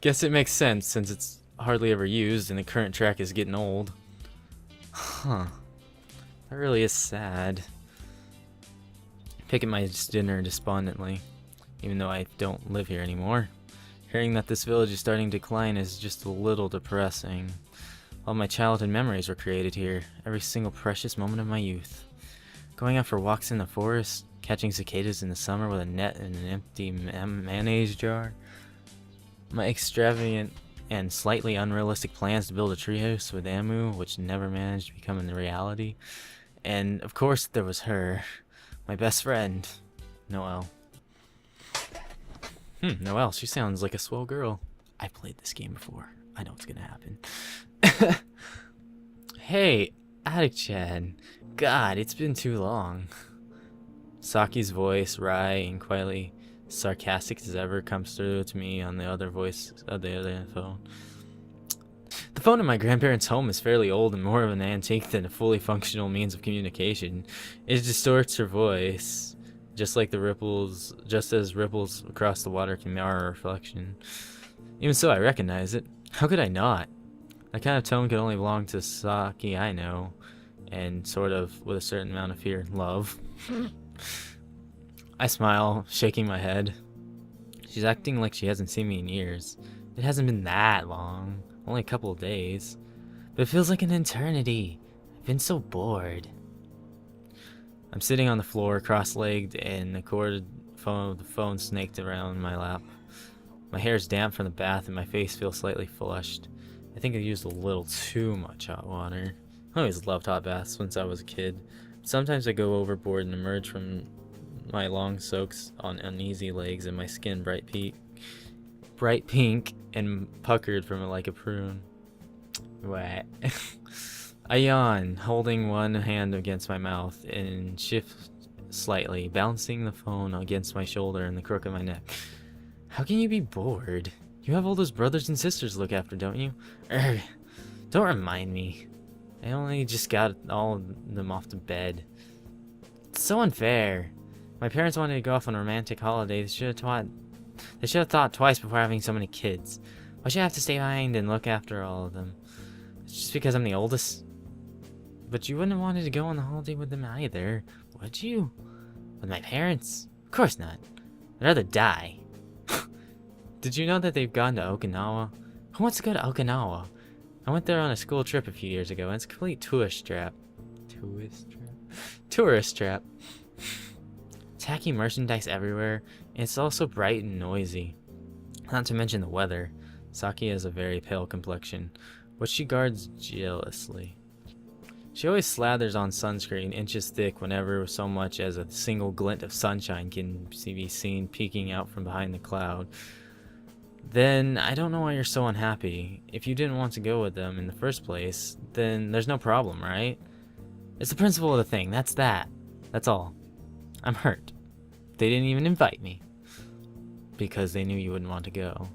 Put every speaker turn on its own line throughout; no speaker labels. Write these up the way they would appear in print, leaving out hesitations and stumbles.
Guess it makes sense since it's hardly ever used and the current track is getting old. Huh. That really is sad. Picking my dinner despondently, even though I don't live here anymore. Hearing that this village is starting to decline is just a little depressing. All my childhood memories were created here, every single precious moment of my youth. Going out for walks in the forest, catching cicadas in the summer with a net and an empty mayonnaise jar. My extravagant and slightly unrealistic plans to build a treehouse with Amu, which never managed to become a reality. And of course there was her, my best friend, Noelle. Noelle, she sounds like a swell girl. I played this game before. I know what's gonna happen. Hey, Attic Chad. God, it's been too long. Saki's voice, wry and quietly sarcastic as ever, comes through to me on the other voice of the other phone. The phone in my grandparents' home is fairly old and more of an antique than a fully functional means of communication. It distorts her voice, just as ripples across the water can mirror a reflection. Even so, I recognize it. How could I not? That kind of tone could only belong to Saki I know, and sort of, with a certain amount of fear, love. I smile, shaking my head. She's acting like she hasn't seen me in years. It hasn't been that long, only a couple of days. But it feels like an eternity. I've been so bored. I'm sitting on the floor, cross-legged, and the cord of the phone snaked around my lap. My hair is damp from the bath, and my face feels slightly flushed. I think I used a little too much hot water. I always loved hot baths since I was a kid. Sometimes I go overboard and emerge from my long soaks on uneasy legs, and my skin bright pink and puckered from it like a prune. What? I yawn, holding one hand against my mouth, and shift slightly, bouncing the phone against my shoulder and the crook of my neck. How can you be bored? You have all those brothers and sisters to look after, don't you? Don't remind me. I only just got all of them off to bed. It's so unfair. My parents wanted to go off on a romantic holiday. They should have thought twice before having so many kids. Why should I have to stay behind and look after all of them? It's just because I'm the oldest? But you wouldn't have wanted to go on the holiday with them either, would you? With my parents? Of course not. I'd rather die. Did you know that they've gone to Okinawa? Who wants to go to Okinawa? I went there on a school trip a few years ago, and it's a complete tourist trap. Tourist trap. Tacky merchandise everywhere, and it's also bright and noisy. Not to mention the weather. Saki has a very pale complexion, which she guards jealously. She always slathers on sunscreen inches thick whenever so much as a single glint of sunshine can be seen peeking out from behind the cloud. Then I don't know why you're so unhappy. If you didn't want to go with them in the first place, then there's no problem, right? It's the principle of the thing, that's that. That's all. I'm hurt. They didn't even invite me. Because they knew you wouldn't want to go.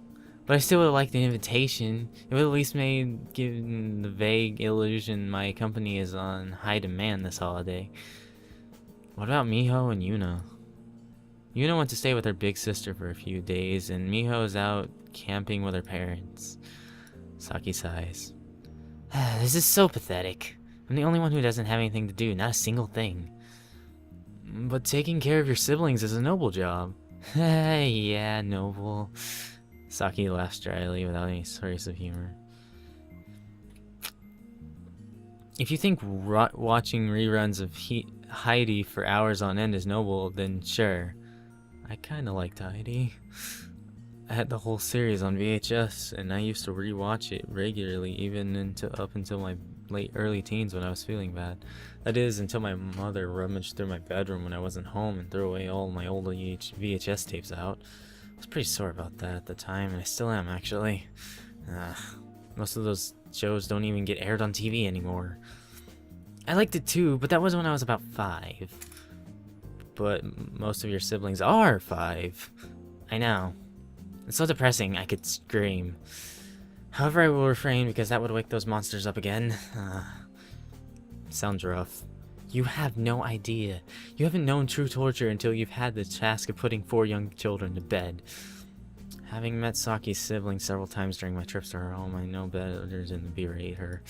But I still would have liked the invitation. It would at least made given the vague illusion my company is on high demand this holiday. What about Miho and Yuna? Yuna went to stay with her big sister for a few days, and Miho is out camping with her parents. Saki sighs. This is so pathetic. I'm the only one who doesn't have anything to do, not a single thing. But taking care of your siblings is a noble job. Yeah, noble. Saki laughs dryly without any trace of humor. If you think watching reruns of Heidi for hours on end is noble, then sure. I kinda liked Heidi. I had the whole series on VHS, and I used to rewatch it regularly, even up until my early teens when I was feeling bad. That is, until my mother rummaged through my bedroom when I wasn't home and threw away all my old VHS tapes out. I was pretty sore about that at the time, and I still am, actually. Most of those shows don't even get aired on TV anymore. I liked it too, but that was when I was about 5. But most of your siblings are 5. I know. It's so depressing, I could scream. However, I will refrain because that would wake those monsters up again. Sounds rough. You have no idea. You haven't known true torture until you've had the task of putting 4 young children to bed. Having met Saki's siblings several times during my trips to her home, I know better than to berate her.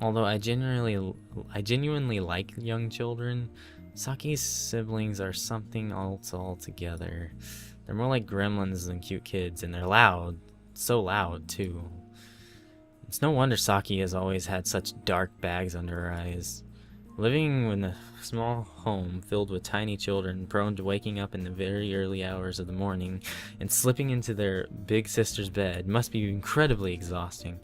Although I genuinely like young children, Saki's siblings are something else altogether. They're more like gremlins than cute kids, and they're loud. So loud, too. It's no wonder Saki has always had such dark bags under her eyes. Living in a small home filled with tiny children prone to waking up in the very early hours of the morning and slipping into their big sister's bed must be incredibly exhausting.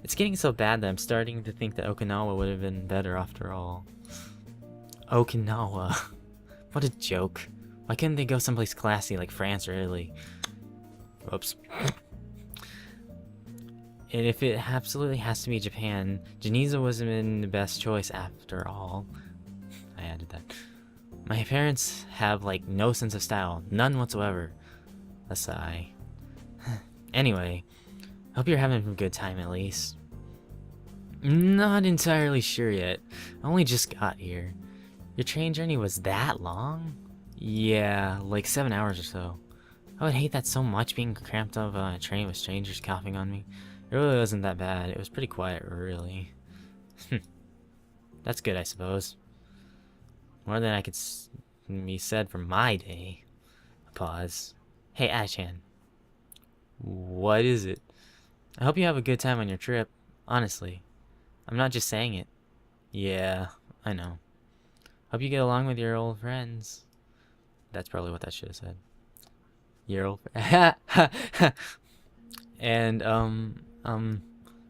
It's getting so bad that I'm starting to think that Okinawa would have been better after all. Okinawa. What a joke. Why couldn't they go someplace classy like France or Italy? Whoops. And if it absolutely has to be Japan, Geniza wasn't been the best choice after all. I added that. My parents have, like, no sense of style. None whatsoever. A sigh. Anyway, hope you're having a good time at least. Not entirely sure yet. I only just got here. Your train journey was that long? Yeah, like 7 hours or so. I would hate that so much, being cramped up on a train with strangers coughing on me. It really wasn't that bad. It was pretty quiet, really. That's good, I suppose. More than I could be said for my day. A pause. Hey, Aichan. What is it? I hope you have a good time on your trip. Honestly. I'm not just saying it. Yeah, I know. Hope you get along with your old friends. That's probably what that should have said. Your old And,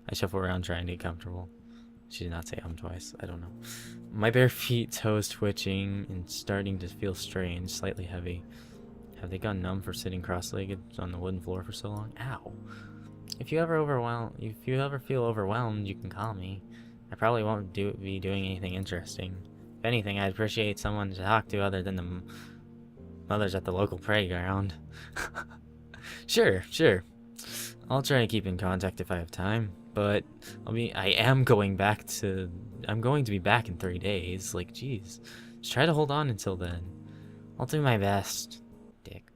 I shuffle around trying to get comfortable. She did not say twice. I don't know. My bare feet, toes twitching and starting to feel strange, slightly heavy. Have they gone numb for sitting cross-legged on the wooden floor for so long? Ow. If you ever feel overwhelmed, you can call me. I probably won't be doing anything interesting. If anything, I'd appreciate someone to talk to other than the mothers at the local playground. Sure. I'll try to keep in contact if I have time, but I'm going to be back in 3 days. Like, geez. Just try to hold on until then. I'll do my best. Dick.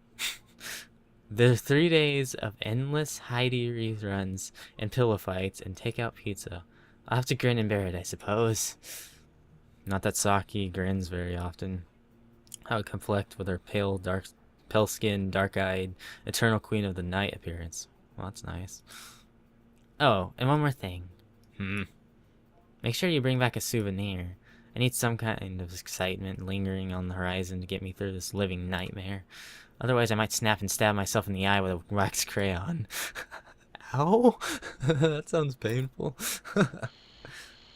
The 3 days of endless Heidi reruns and pillow fights and takeout pizza. I'll have to grin and bear it, I suppose. Not that Saki grins very often. How it conflict with her pale-skinned, dark-eyed, eternal queen of the night appearance. Well, that's nice. Oh, and one more thing. Make sure you bring back a souvenir. I need some kind of excitement lingering on the horizon to get me through this living nightmare. Otherwise, I might snap and stab myself in the eye with a wax crayon. Ow? That sounds painful.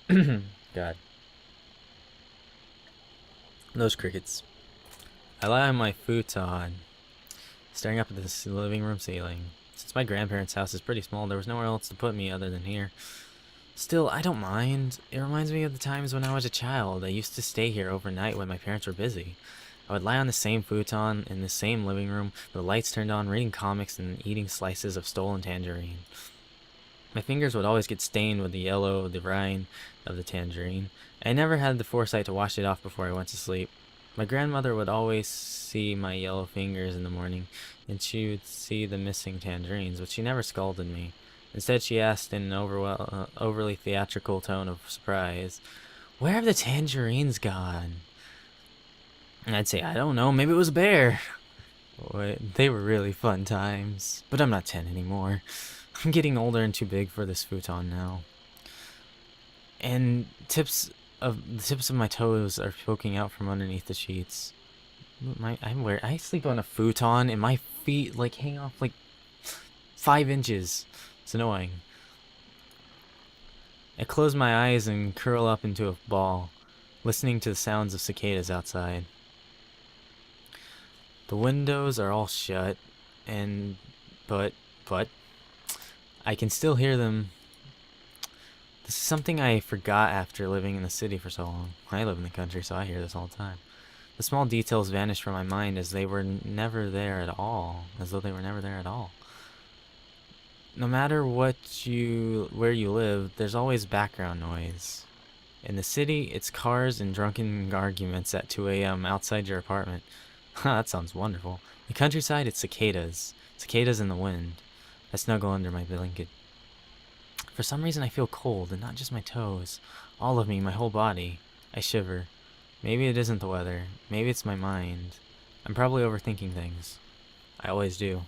God. Those crickets. I lie on my futon, staring up at the living room ceiling. Since my grandparents' house is pretty small, there was nowhere else to put me other than here. Still, I don't mind. It reminds me of the times when I was a child. I used to stay here overnight when my parents were busy. I would lie on the same futon in the same living room, with the lights turned on, reading comics and eating slices of stolen tangerine. My fingers would always get stained with the yellow of the rind of the tangerine. I never had the foresight to wash it off before I went to sleep. My grandmother would always see my yellow fingers in the morning, and she would see the missing tangerines, but she never scolded me. Instead, she asked in an overly theatrical tone of surprise, "Where have the tangerines gone?" And I'd say, "I don't know, maybe it was a bear." Boy, they were really fun times, but I'm not 10 anymore. I'm getting older and too big for this futon now. And the tips of my toes are poking out from underneath the sheets. I sleep on a futon and my feet like hang off like 5 inches. It's annoying. I close my eyes and curl up into a ball, listening to the sounds of cicadas outside. The windows are all shut, but I can still hear them. This is something I forgot after living in the city for so long. I live in the country, so I hear this all the time. The small details vanish from my mind as though they were never there at all. No matter where you live, there's always background noise. In the city, it's cars and drunken arguments at 2 a.m. outside your apartment. That sounds wonderful. The countryside, it's cicadas. Cicadas in the wind. I snuggle under my blanket. For some reason I feel cold, and not just my toes. All of me, my whole body. I shiver. Maybe it isn't the weather. Maybe it's my mind. I'm probably overthinking things. I always do.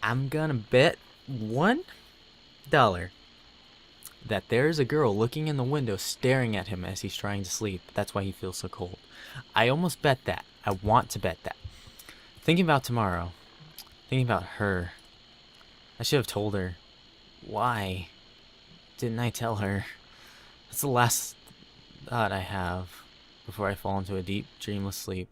I'm gonna bet $1 that there's a girl looking in the window staring at him as he's trying to sleep. That's why he feels so cold. I almost bet that. I want to bet that. Thinking about tomorrow. Thinking about her. I should have told her. Why didn't I tell her? That's the last thought I have before I fall into a deep, dreamless sleep.